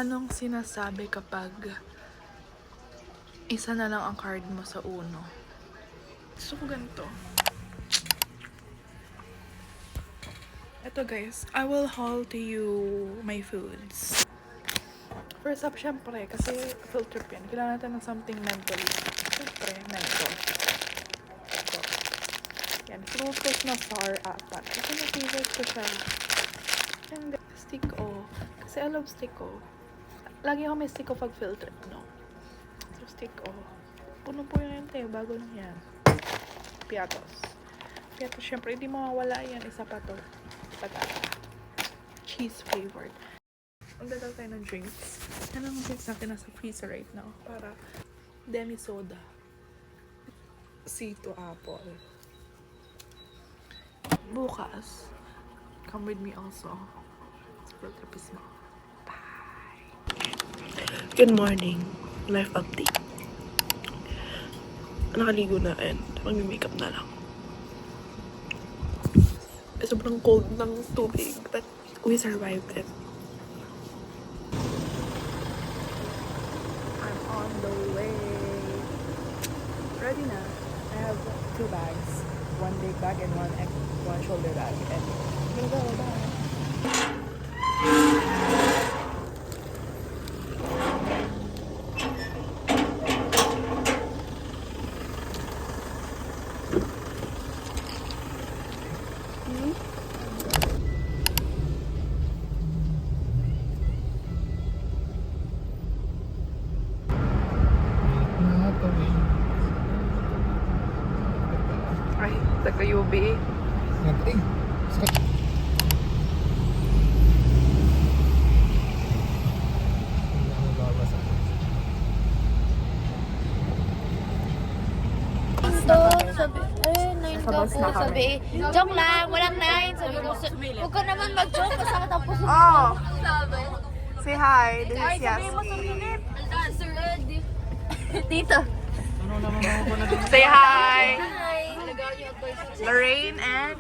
Anong sinasabi kapag isa na lang ang card mo sa uno? So, ganito. Ito guys, I will haul to you my foods. First up, syempre, kasi filter pen. Kailangan natin ng something mentally. Syempre, mental. Ito. Yan, frutos na sour apat. Ito na favorite ko siya. And stick o. Kasi I love stick o. Lagi ako may stick o pag filter, no? So, stick o. Puno po yun tayo, bago lang yan. Piatos. Piatos, syempre, hindi mawawala yan. Isa pa to. Cheese flavored. Magdadal tayo ng drinks. Yan ang drinks natin nasa freezer right now. Para demi soda. C2 apple. Bukas, come with me also. Sa road trip is mo. Bye! Good morning. Life update. Nakaligo na and mag-makeup na lang. Sobrang cold ng tubig, but we survived it. I'm on the way. Ready na. I have 2 bags. 1 big bag and one shoulder bag. And I'm gonna go. Bye. Ay, taga-UB. Nating. Sabi, nine ka po, sabi, joke lang, walang nine. Sabi ko, huwag ka naman mag-joke, kasama tapos. Oh! Say hi, this is Yasmin. Dito. Say hi! Hi. Lorraine and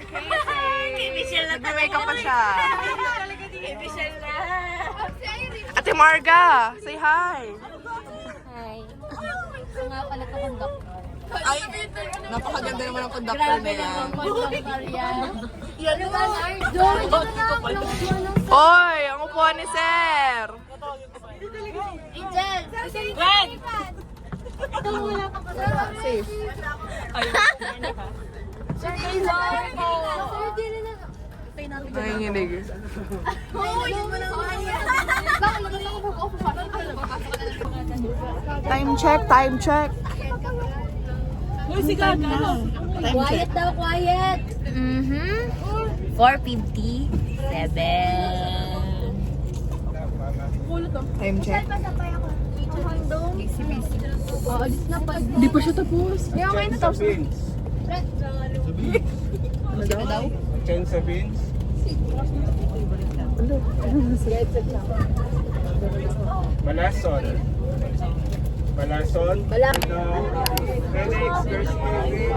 Casey. Nag-makeup pa siya. Ate Marga, say hi! Hi. Ito nga pala ito conductor. Ay, napakaganda naman ang conductor na yan. Conductor yan. Yan naman, Arjun. Oy, ang upuan ni Sir! Angel. Greg. Ito wala ka pa. Safe. Sir Angel. Sir Dili na. Nanginginig. Oo, yun mo naman yan. Bakit naman ako mag-off pa? Time check, time check. Quiet daw, quiet. 4:57. Time check. Di pa siya tapos. Hindi ako na tapos. Ano daw? Chen sa beans. Malason. Malason. Felix, Gershie.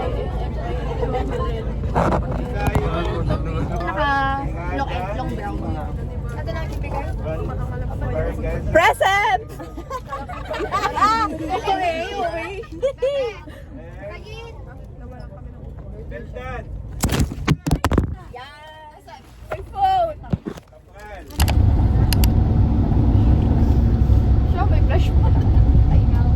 Long brown. Present! Deltan. Yes! My phone! Kapal. Siya, may flash pa. I know.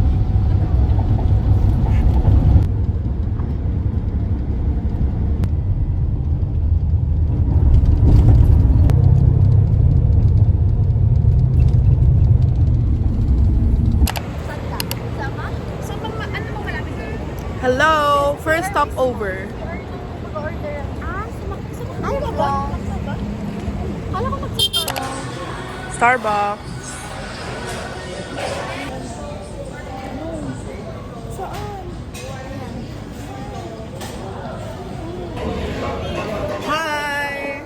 Hello! First stop over. Mag-order. Ano ba? Kala ko mag-order. Starbucks. Hi!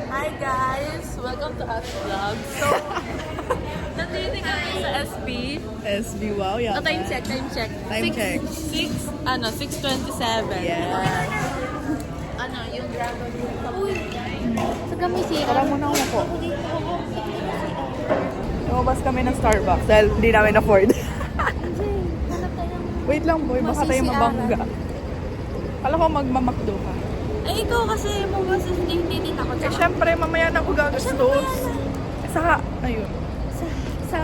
Hi guys! Welcome to us vlog. So, nandito kami sa SB. SB, wow, yeah. Time check. Time check. 6:27. Yes. Ano, yung dragon. Sa gamay siya. Tara muna ako po. Lumabas kami kami ng Starbucks dahil hindi namin afford. Wait lang boy, baka tayo mabangga. Kala ko magmamakdo ka. Ay, ikaw kasi mo kasi hindi din ako. Eh, syempre, mamaya na ako gagastos. Eh, saka, ayun. Sa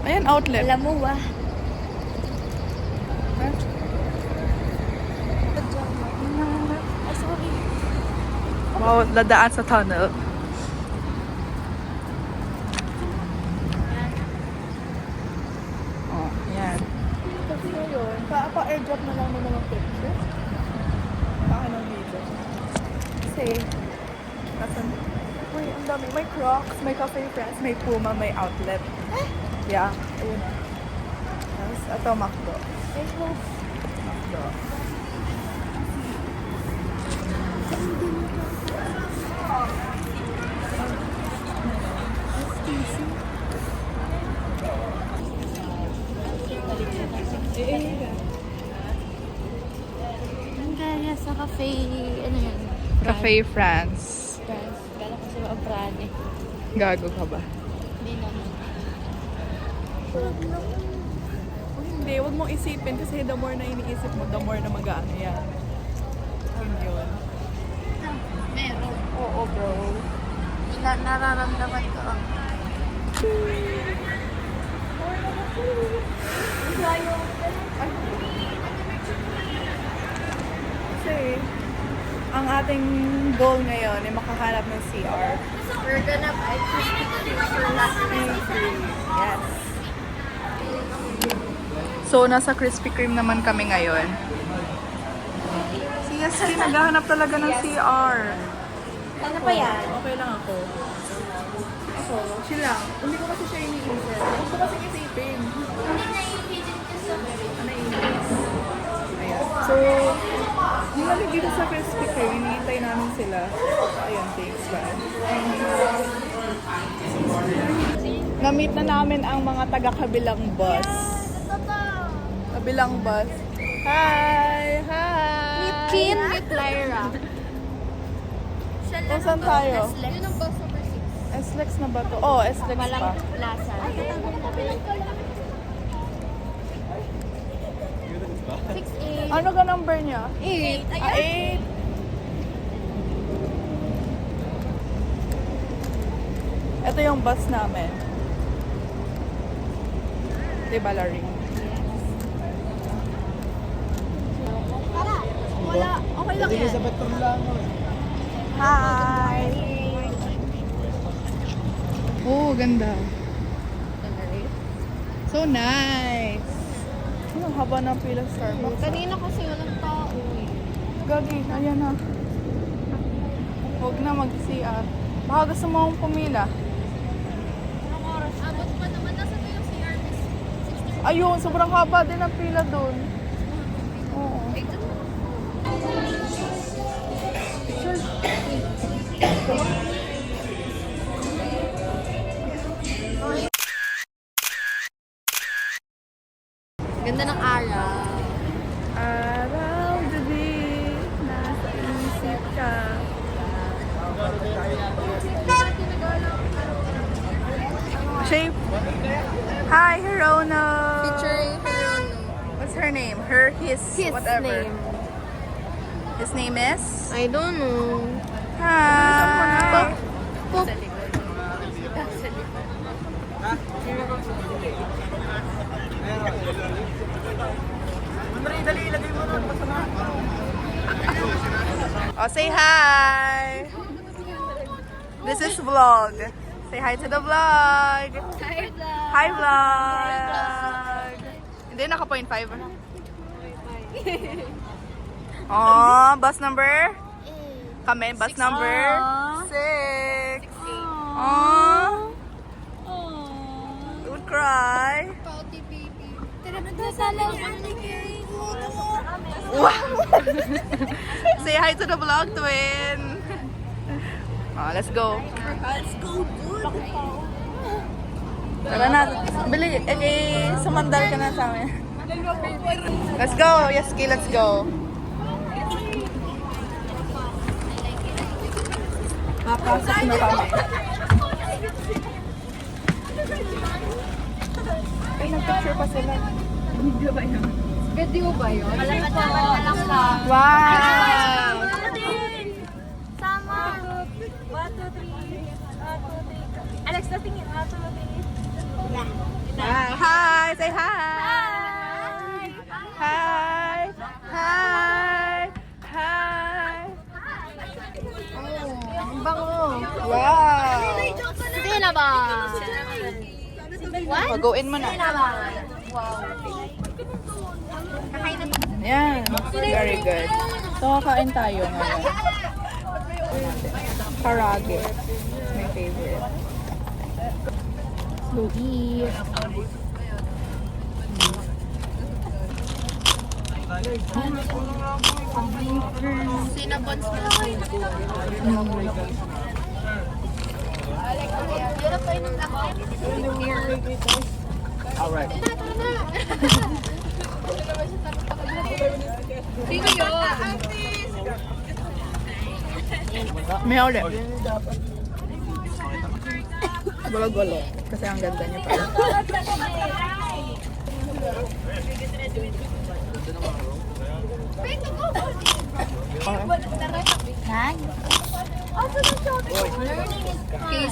Ayan, outlet. alam mo ba? Ha? Ay, sorry. Wow, dadaan sa tunnel. Oh, yan. Kasi yun, pa-airdrop na lang naman ng picture. Baka ng video. Kasi, nasan? Uy, ang dami. May Crocs, may Cafe Press, may Puma, may outlet. Yeah, ayun na. Tapos, ito, McDo. Ay, hope. McDo. Ang gaya sa cafe, ano yan? Cafe France. France. Kala ko sa Prane. Gago ka ba? Hindi naman. Hindi, huwag mong isipin kasi the more na iniisip mo, the more na mag-ano yan. Yun. Meron. Oo, bro. Nararamdaman ko. Kasi, ang ating goal ngayon ay makahanap ng CR. We're gonna buy Krispy Kreme for last Yes. So, nasa Krispy Kreme naman kami ngayon. Si Yasmin, naghahanap talaga ng CR. Ano pa yan? Okay lang ako. Ako, chill lang. Hindi ko kasi siya iniisip. Gusto kasi isipin. Ayan. So, yung lamig dito sa Krispy Kreme, hinihintay namin sila. Ayan, thanks, bye. Na-meet na namin ang mga taga-kabilang bus. Kabilang bus. Hi! Hi! Meet Kim, meet Lyra. O, saan tayo? Yun ang bus number 6. SLEX na ba to? Oh, SLEX pa. Walang plaza. Six, eight. Ano ka number niya? 8. 8. Ito yung bus namin. Diba, Larry? Wala. Okay lang yan. Hi! Oh, ganda. So nice. Ang haba ng pila sa Starbucks. Kanina kasi walang tao eh. Gagi, ayan na. Huwag na mag-CR. Baka gusto mo akong pumila. Anong oras? Abot pa naman. Nasa ko yung CR Miss? 60. Ayun, sobrang haba din ang pila doon. Oo. Ganda ng araw. Araw-gabi, nasa isip ka. Shape. Hi, Hirono. Featuring Hirono. What's her name? Her, his, whatever. name. His name is? I don't know. Hi. Pop. Oh, say hi. This is vlog. Say hi to the vlog. Hi, vlog. Hindi, naka 0.5. Oh, bus number? Kami, bus number 6. Oh. Don't cry. Pouty baby. Tara na doon sa lawan ni Wow. Say hi to the vlog, twin. Oh, let's go. Let's go, good. Tara na. Bili, sumandal ka na sa amin. Let's go, Yaski, let's go. Napasok na kami. pa sila. Video ba yun? Malaman lang ka. Wow! Sama. 1, 2, 3. Alex, natingin. 1, 2, 3. Hi! Say hi! Hi! Hi! Hi! Ang bango. Wow! Sino ba? What? Paguin mo na. Sino ba? Wow. Kakain na. Yan. Very good. So, kakain tayo ngayon. Karage. My favorite. So, eat. Cinnabon Hirap kayo ng ako. Alright. Sino yun? May ulit. Gulo-gulo. Kasi ang ganda niya pa. Nine. Learning is key.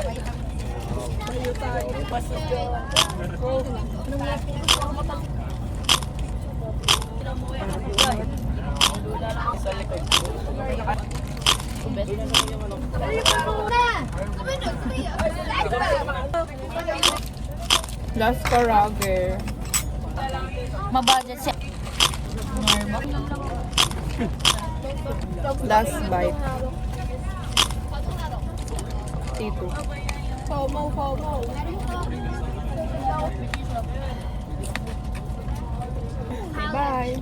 Last karage. Mabudget siya. Last bite. Tito. Bye.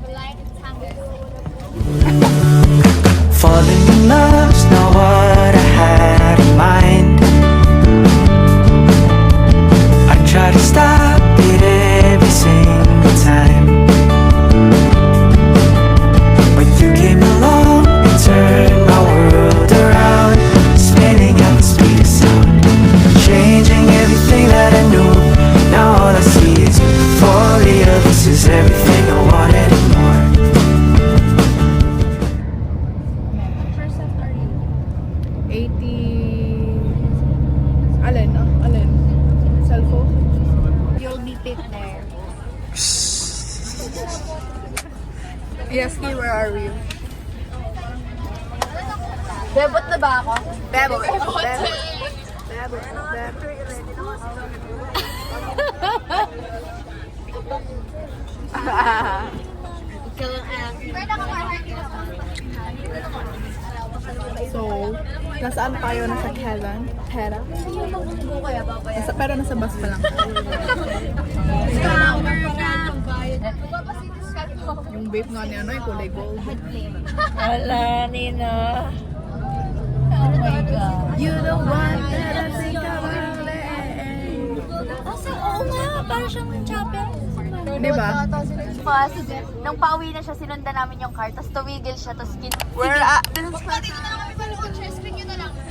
Falling in love's not what I had in mind. I try to stop it every single time, but you came along and turned my world around, spinning at the speed of sound, changing everything that I knew. Now all I see is euphoria. This is everything I wanted and more. Alin? Alin? Cellphone? You'll be picked there. Yaski, where are you? Bebot na ba ako? Bebot. Ikaw ang So, nasaan tayo? Nasa Kailan? Pera? Pero nasa bus pa lang. Yung vape nga ni ano, yung kulay gold. Wala, Nina. Oh my God. You the one that I think about it. Oo nga, parang siyang chopper. Diba? Fast. Nung pauwi na siya, sinundan namin yung car, tapos tumigil siya, tapos Where at?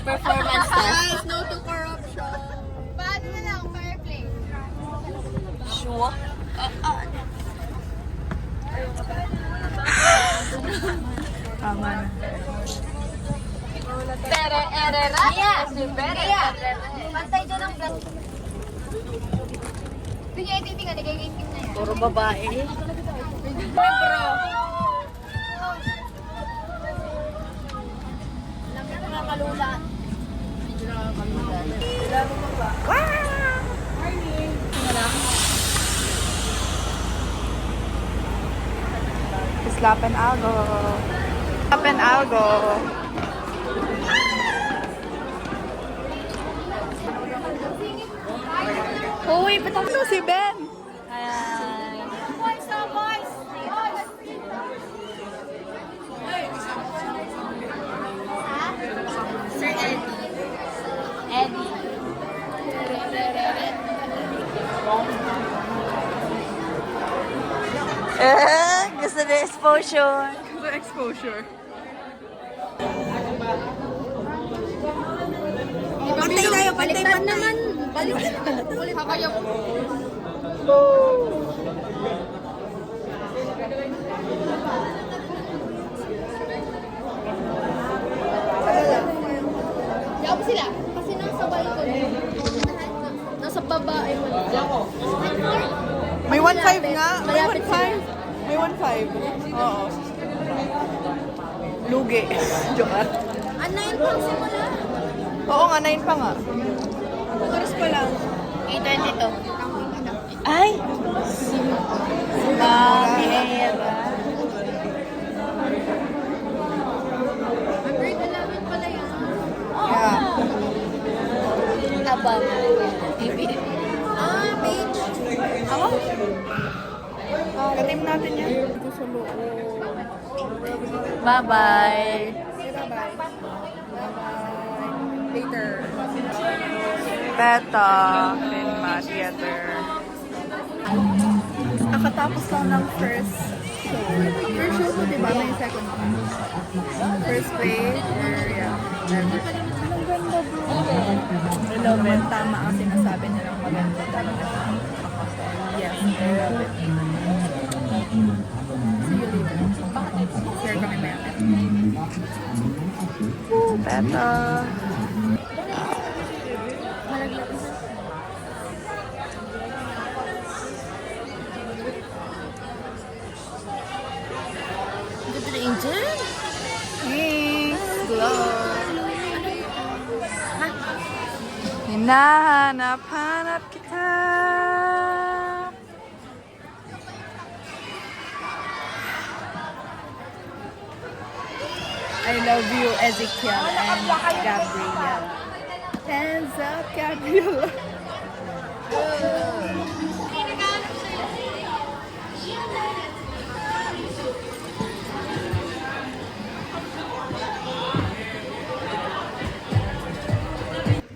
performance test. No to corruption. Paano na lang, fair play. Sure. Tama na. Pantay dyan ang gas. Sige, titingnan, nagiging na yan. Puro babae. Nakakalula. Slapen algo. Slapen algo. Uy, ba't ako? Ano si Ben? Boys, no, boys! Sir Eddie. Eddie. Gusto na exposure. The exposure. Pantay tayo, pantay naman. Balik. Ulit kayo. Diyan ko sila. Kasi nasa balcony. Nasa baba. May 1.5 nga. May Malapit 1.5. May 1.5. Oo. Lugi. Joke ah. Ano yun pang simula? Oo nga, 9 pa nga. Oras pa lang. 8:22. Ay! Mahera. Ang grade 11 pala yan. Yeah. Abang. TV. Page. Ako? Katim natin yan. Ito sa loob. Bye-bye. Say bye-bye. Bye-bye. Later. Beta. Cinema Theater. Nakatapos lang ng first show. First show ko, diba? May second one. First play, or yeah. Ang ganda, bro. I love it. Tama ang sinasabi nilang maganda talaga. Yes, I love it. See you later. Share kami maya. Beta. Ganda na Angel. Thanks. Glow. Hinahanap-hanap kita. I love you, Ezekiel and Gabriel. Hands up, Gabriel.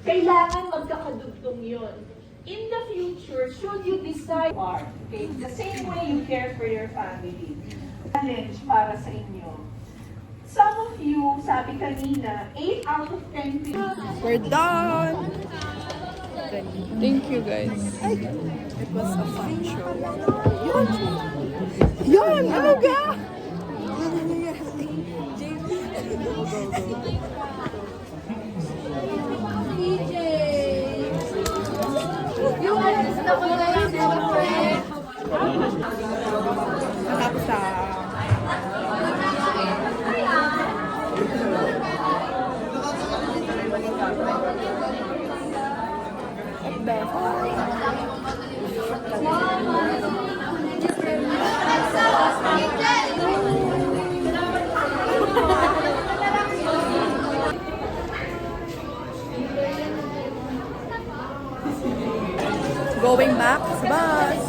Kailangan magkakadugtong yun. In the future, should you decide, okay, the same way you care for your family, challenge para sa inyo. Some of you, sabi kanina, 8 out of 10 people. We're done. Thank you, guys. It was a fun show. Yun! Ano ga? Yung artist na ko guys, Natapos sa... Going back sa bus.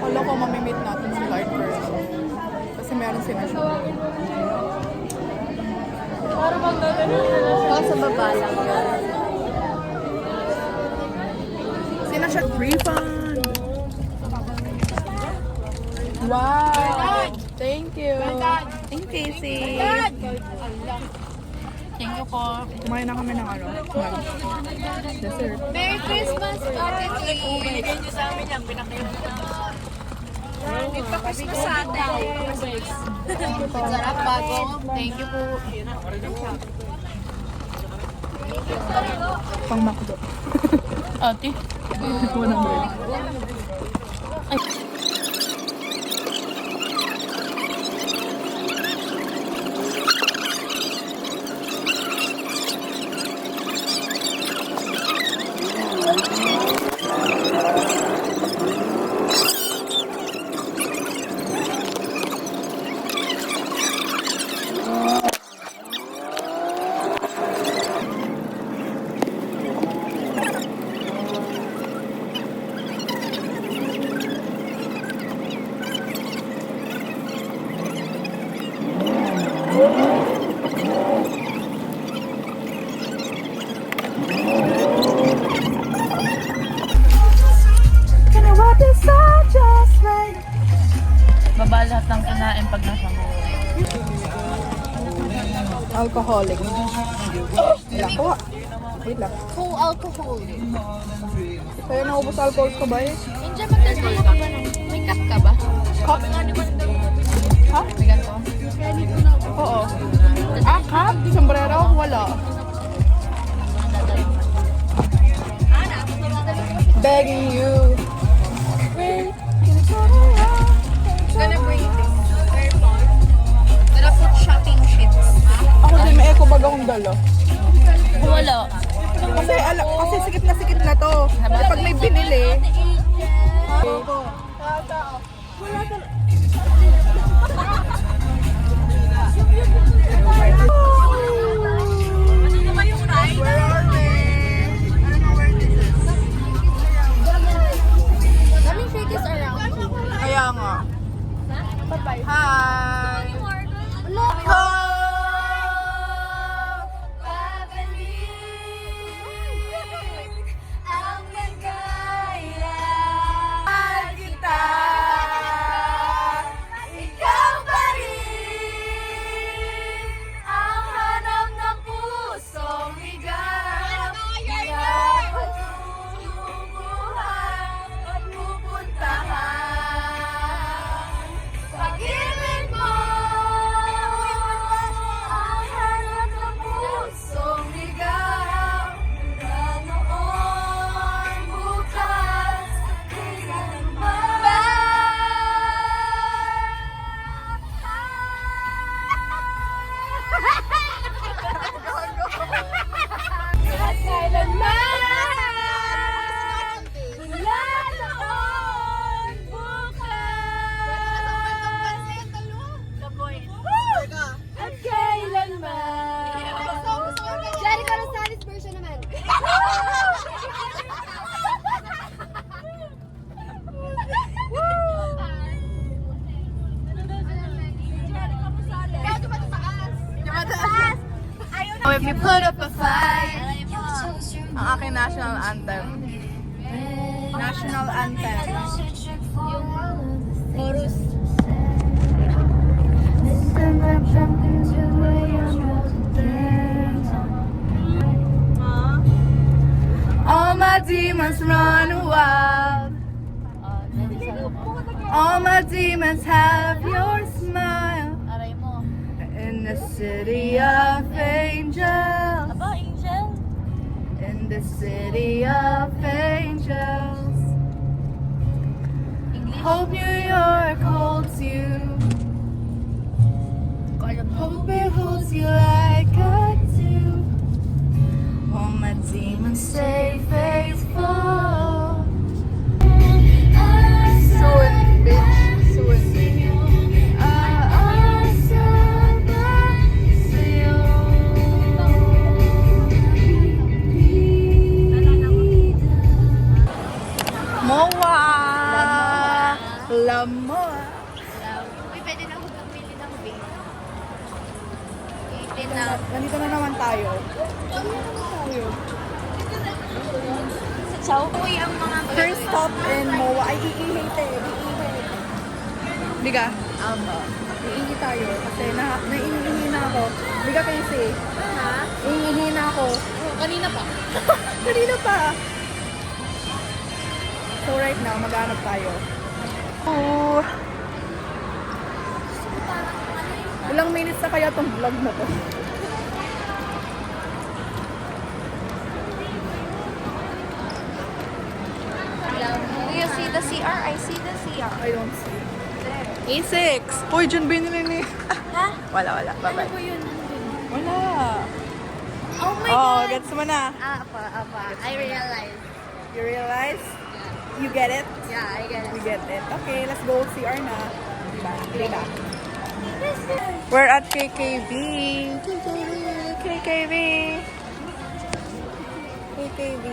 Wala ko mamimit natin sila in person. Kasi meron sinashoot. Baka sa baba lang yun. Sinashoot refund. Wow! Thank you. Thank you, Casey. Thank you po. Kumain na kami ng ano, lunch. Dessert. Merry Christmas, Ate G. Binigay niyo sa amin yan, pinakayo. Ipapasok sa atin. Sarap bago. Thank you po. Pang McDo. Ate. 100. pag nasa mo. Alcoholic. Kuha. Wait lang. Full alcohol. Kaya naubos alcohol ko ba eh? Hindi magdadala ka ba ng... May cup ka ba? Cup? Ha? May ganito? Oo. Ah, cup? Sombrero? Wala. Begging you. Gonna bring this. Very fun. Gonna put shopping shits. Ako din may eco bag akong dala. Wala. Kasi sikip na to. Kasi pag may binili, Let me shake this around. kaya nga. Hi! Pag-ibig mo ang hanap ng pusong ligaw. Mula noon bukas at kailanman. Mula noon bukas at kailanman. Jerry Corosalis version naman. Oh, if you put up a fight, ang aking national anthem. National anthem. Chorus. All my demons run wild. All my demons have your smile. Aray mo. In the city of angels. Aba, Angel. In the city of angels. English. Hope New York holds you. Hope it holds you like I do. All my demons stay faithful. Soon, bitch. Soon. Moa! Lamoa! Uy, pwede na ako pagpili ng vape. 18 na. Nandito na naman tayo. Sa Chow. Uy, ang mga First stop in Moa. Ay, iihi tayo. Iihi. Biga? Iihi tayo. Kasi naiihi na ako. Biga kasi. Ha? Iihi na ako. Kanina pa. Kanina pa. So right now, maghanap tayo. Oh. Ilang minutes na kaya tong vlog na to? Do you see the CR? I see the CR. I don't see. A6! Uy, dyan binili ni... Ha? Wala. Bye-bye. Ano yun? Wala. Oh my Oh, God! gets mo na. Apa. I realize. You realize? You get it? Yeah, I get You it. get it. Okay, let's go CR na. Diba? We're at KKV. KKV. KKV.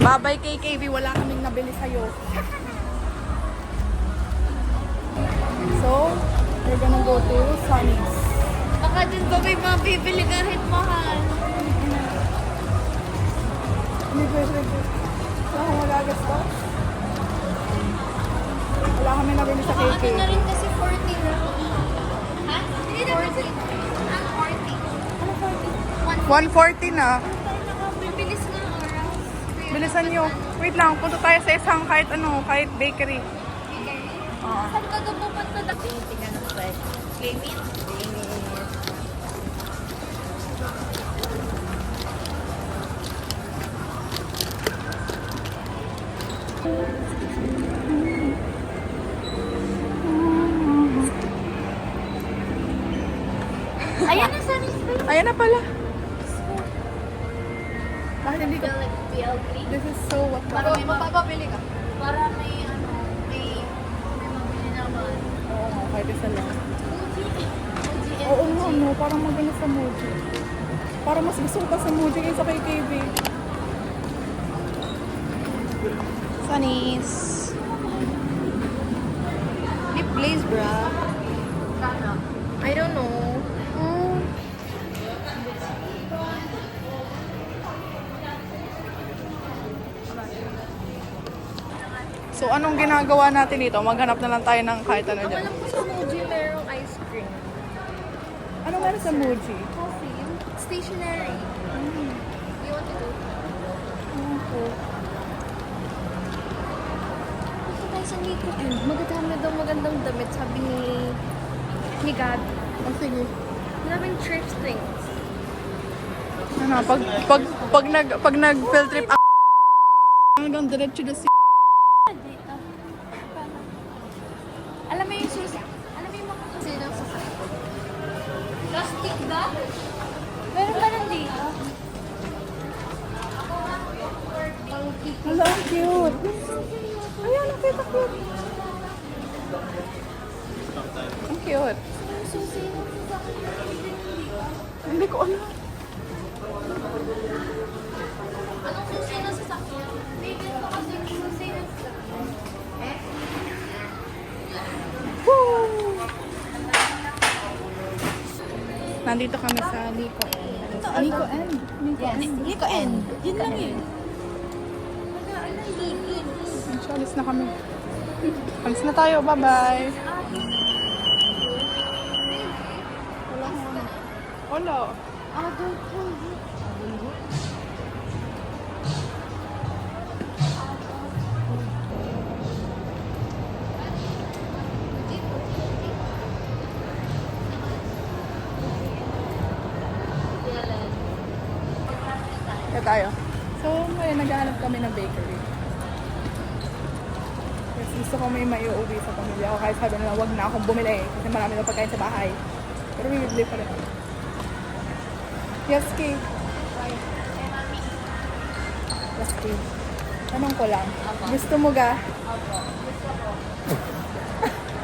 Babay KKB, wala kaming nabili sa'yo. So, we're gonna go to Sunny's. Baka din ba may mga bibili kahit mahal? Wait. Wala akong magagastos. Wala kami nabili sa Baka KK. akin na rin kasi 40 na. Ha? Hindi na 40. Ang 40. Ano 40? 140 na. Bibilis nga oras. Bilisan nyo. Wait lang, punta tayo sa isang kahit bakery. Saan ka doon pupunta? Tingnan mo ba? Claimit? Ayan na sa space. Ayan na pala. Bakit hindi ka? PL3. This is so what Para may Mapapabili ka. Para may may mabili naman. Oo nga, kahit isa lang. Muji. Oo nga, no. Parang maganda sa Muji. Parang mas gusto ko pa sa Muji kaysa kay KB. Sunny's. Lip glaze, bra. I don't know. So, anong ginagawa natin dito? Maghanap na lang tayo ng kahit ano dyan. Alam ko sa Muji merong ice cream. Ano meron sa Muji? Coffee. Stationery. You want to go? Gusto tayo sa Nico and magdami daw magandang damit, sabi ni God. Oh, sige. Maraming thrift things. Ano, pag nag-field trip, hanggang diretso na si... Dito. Alam mo yung susi? Alam mo yung mga kasi ng sasakyan? Plastic ba? Meron ba nandito? Hala, ang cute. Ayan, nakita cute. Ang cute. Yung susi ng sasakyan. Hindi ko alam. Anong susi ng sasakyan? May ganito kasi yung susi ng sasakyan. Nandito kami sa Nico N. Nico N? Nico N. Yun lang yun. Alis na kami. Alis na tayo. Bye-bye. Wala. Kaya tayo. So, ngayon naghahanap kami ng bakery. Kasi gusto ko may maiuwi sa pamilya ko. Kahit sabi nila, wag na akong bumili. Kasi marami na pagkain sa bahay. Pero may bibili pa rin. Yes, Kay. Yes, Kay. Tanong ko lang. Gusto mo ga?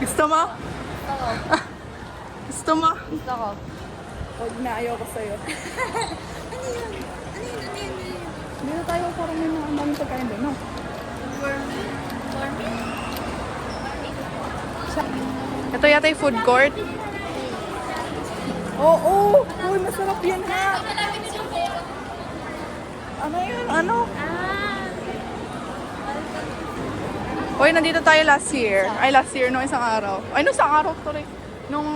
Gusto mo? Gusto mo? Gusto ko. Huwag na, ayoko sa'yo. Dito tayo parang may mga daming pagkain doon, no? Ito yata yung food court. Oo! Uy, masarap yan ha! Ano yun? Ano? Uy, nandito tayo last year. Ay, last year, nung isang araw. Ay, nung isang araw to rin. Nung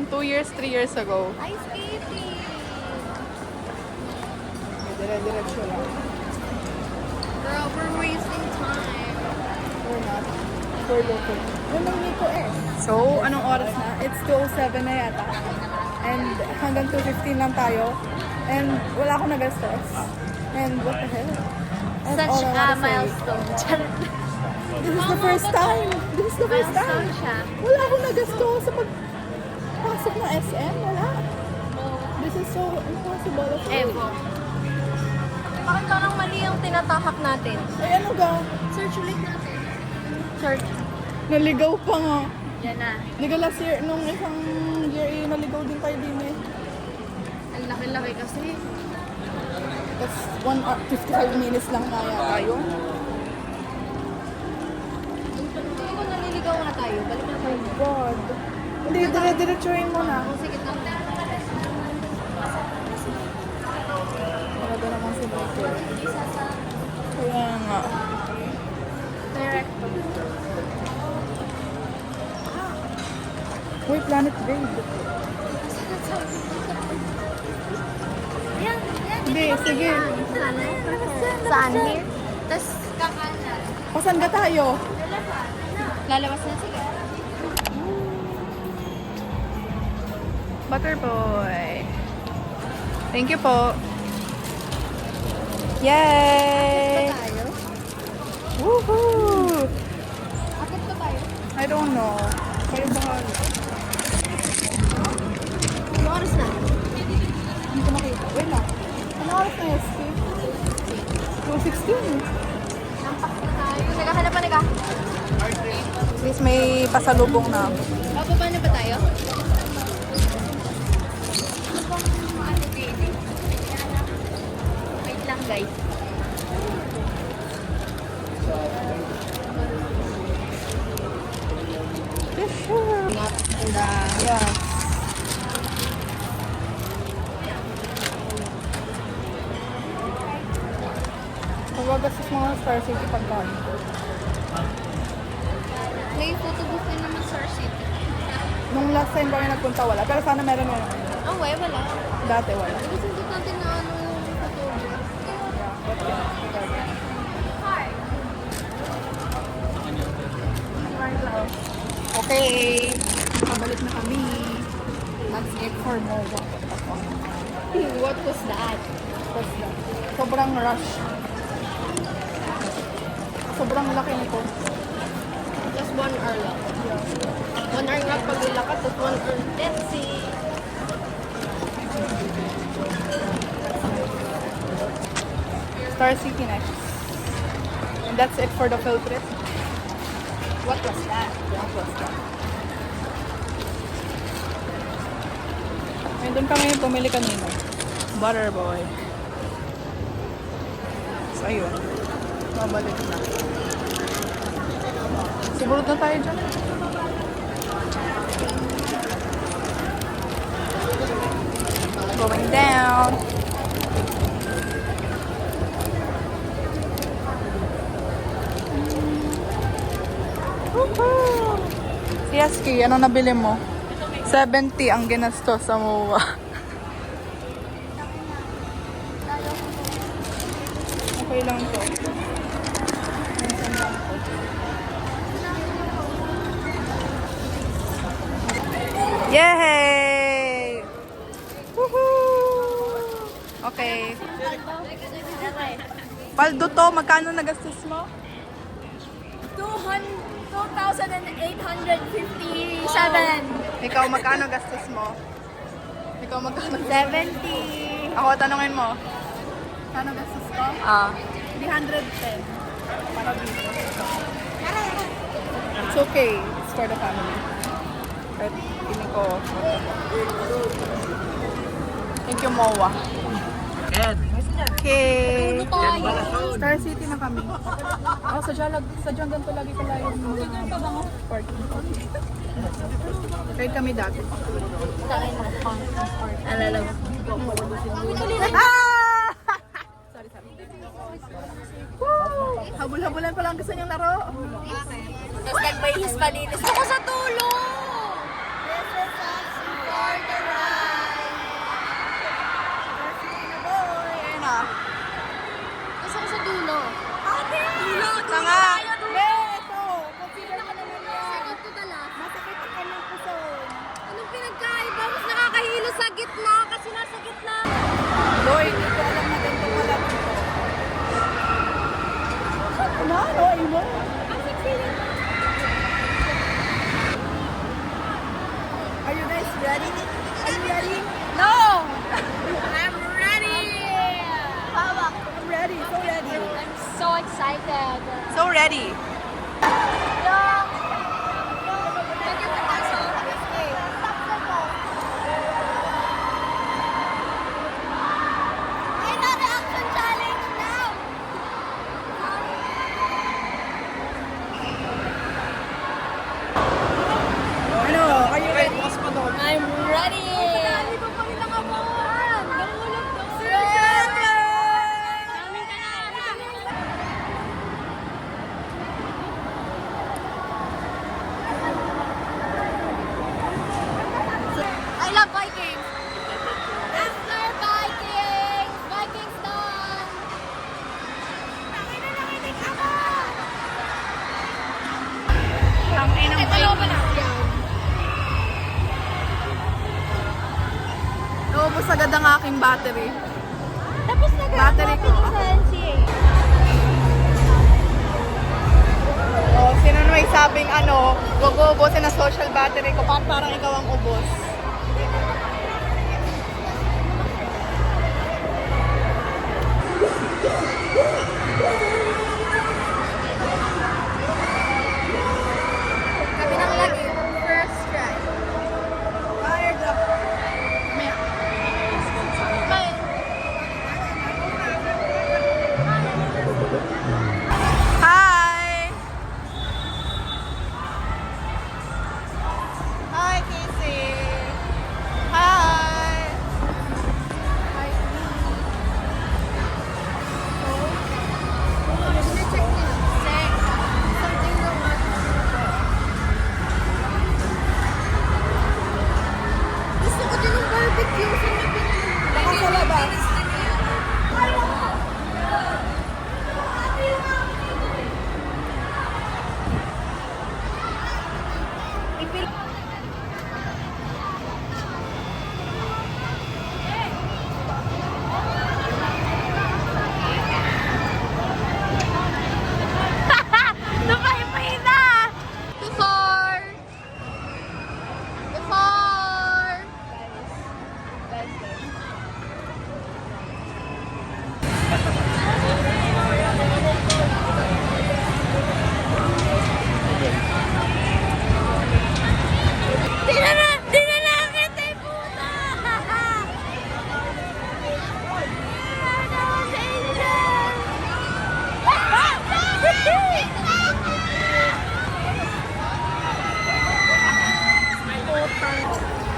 2 years, 3 years ago. Ice skating. Dire-diretso lang. Girl, we're wasting time. Or not. For local. Yun ang Nico eh. So, anong oras na? It's 2:07 na yata. And hanggang 2:15 lang tayo. And wala akong nagastos. And what the hell? And all Such I a wanna say, milestone. This is the first time. This is the first time. Milestone siya. Wala akong nagastos sa pagpasok ng SM. Wala. This is so impossible. of me. Evo. Bakit parang mali yung tinatahak natin? Ay, ano ga? Search ulit natin. Search. Naligaw pa nga. Yan na. Ligaw last year, nung isang year, naligaw din tayo din eh. Ang laki-laki kasi. Tapos 1 hour, 55 minutes lang kaya tayo. Kung naliligaw na tayo, balik na tayo. God. Hindi, dire-diretsuhin mo na. Oh, sige na. Talaga naman si Michael. Kaya nga. Direct. Uy, Planet Babe. Yan, Hindi, sige. Saan? Here? Tapos, kakanan. Pasan ka tayo? Lalabas na, sige. Butterboy. Thank you po. Yay! Tayo? Woohoo! Akit pa tayo? I don't know. Kayo bahala. Ano oras na? Hindi ko makita. Wait lang. Ano oras na yes? 2:16. Nampak na tayo. Naghahanap pa naga? Please, may pasalubong na. Bababa na ba tayo? Wait lang, guys. Yes. Magagastos mga Star City pagkain. May photo booth din naman sa City. Nung last time kami nagpunta wala. Pero sana meron na. Oh, wala. Dati wala. Gusto natin na ano yung photo booth. Okay. Pabalik na kami. That's it for Mowa. What was that? Sobrang rush. Sobrang laki nito. Just 1 hour lang. 1 hour nga paglilakad, tapos 1 hour taxi. Star City next. And that's it for the field trip. What was that? What was that? Ayun, doon kami pumili kanina. Butterboy. So, ayun. Babalik na. Siguro na tayo dyan. Going down. Woohoo! Si Yaski, ano nabili mo? 70 ang ginastos sa MOA. Okay lang to. Minsan lang to. Yay! Woohoo! Okay. Paldo to, magkano nagastos mo? 2,857. Ikaw, magkano gastos mo? Ikaw, magkano? 70. Ako, tanungin mo. Kano gastos ko? 310. Para dito. It's okay. It's for the family. But, ini ko. Thank you, Mowa. Okay. Star City na kami. Oh, sadyang ganito lagi pala yung parking. Kahit kami dati. Alala mo. Ah! Sorry. Woo! Habol-habulan pa lang gusto niyang laro. Tapos nagbayhis palinis ako sa tulong. Ayun na. Gusto ko sa dulo. Ito nga. Ito. Consider ka naman yan. Second to the last. Masakit ang kanyang puso. Anong pinagkaiba? Mas nakakahilo sa gitna kasi nasa gitna. Lloyd, hindi ko alam na ganito pala dito. Ano? Iwan? Are you guys ready? Are you ready? No! I'm ready! Hawak. I'm ready. So ready. I'm so excited. So ready. Ay, na-reaction yung battery. Tapos Battery ko. sa NCA. Oh, sino na may sabing ano, wag ubusin ang social battery ko, parang ikaw ang ubos. Kabilang lagi. First try. Fired up. Hi! Hi, Casey! Hi! Gusto ko din ng barbecue. Baka sa labas. Napahipay na! Before! Before! Di na nakakita yung puta!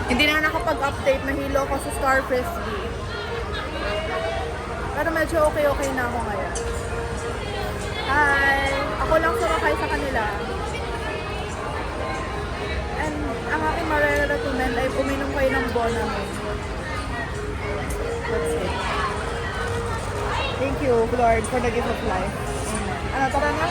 Hindi na nakapag-update, nahilo ako sa Star Frisbee. Pero medyo okay na ako ngayon. Hi! Ako lang sumakay sa kanila. And ang aking marirecommend ay uminom kayo ng Bonamine. That's it. Thank you, Lord, for the gift of life. Amen. Ano, tara na?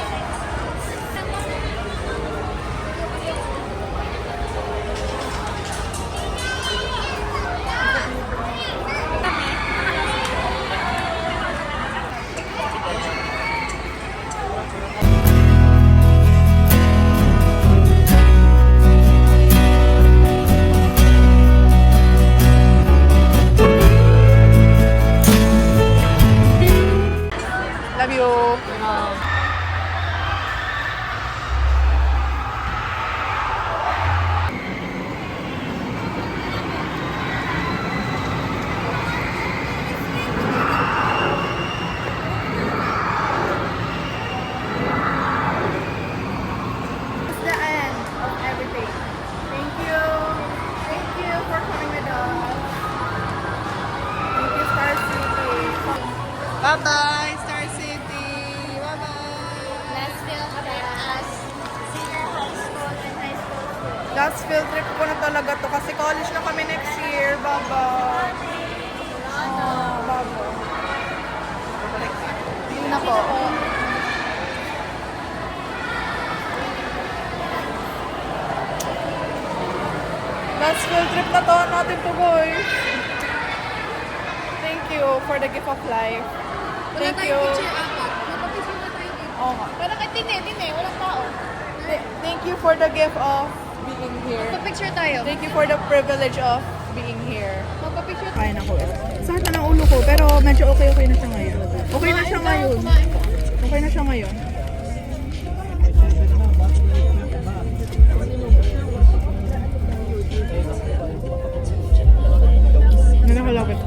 Love you. It's the end of everything. Thank you. Thank you for coming with us. Thank you, Star City. Bye-bye, Star City. Bye-bye. Let's build as senior high school and high school students. Last field trip ko na talaga to kasi college na kami next year. Bye-bye. Bye-bye. Yun na po. Last field trip na to natin to, boys. Thank you for the gift of life. Thank you. Magpapicture na tayo dito. Oo nga. Pero kahit din walang tao. Thank you for the gift of being here. Magpapicture tayo. Thank you for the privilege of being here. Magpapicture tayo. Kaya na ko ito. Sakit na ng ulo ko, pero medyo okay na siya ngayon. Okay na siya ngayon. Okay na siya ngayon. Nanakalapit.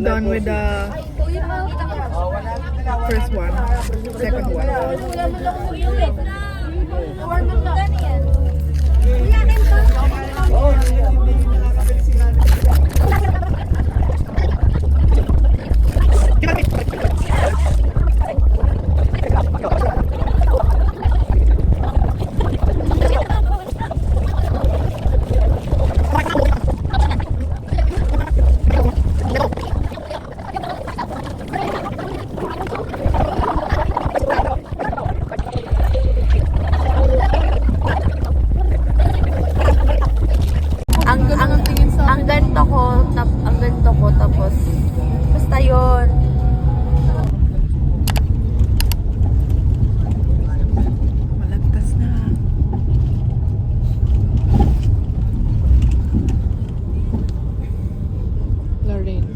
Done with the first one, second one. Wala mo lang umuwi. Warm up lang yan. Wala rin to. ang ganito ko, tapos, basta yun. Malagtas na. Lorraine.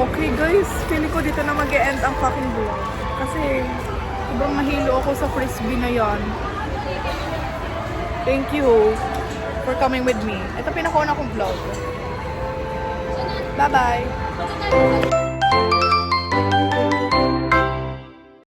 Okay guys, feeling ko dito na mag-e-end ang fucking vlog. Kasi sobrang mahilo ako sa frisbee na yan. Thank you for coming with me. Ito pinakauna kong vlog. Bye-bye!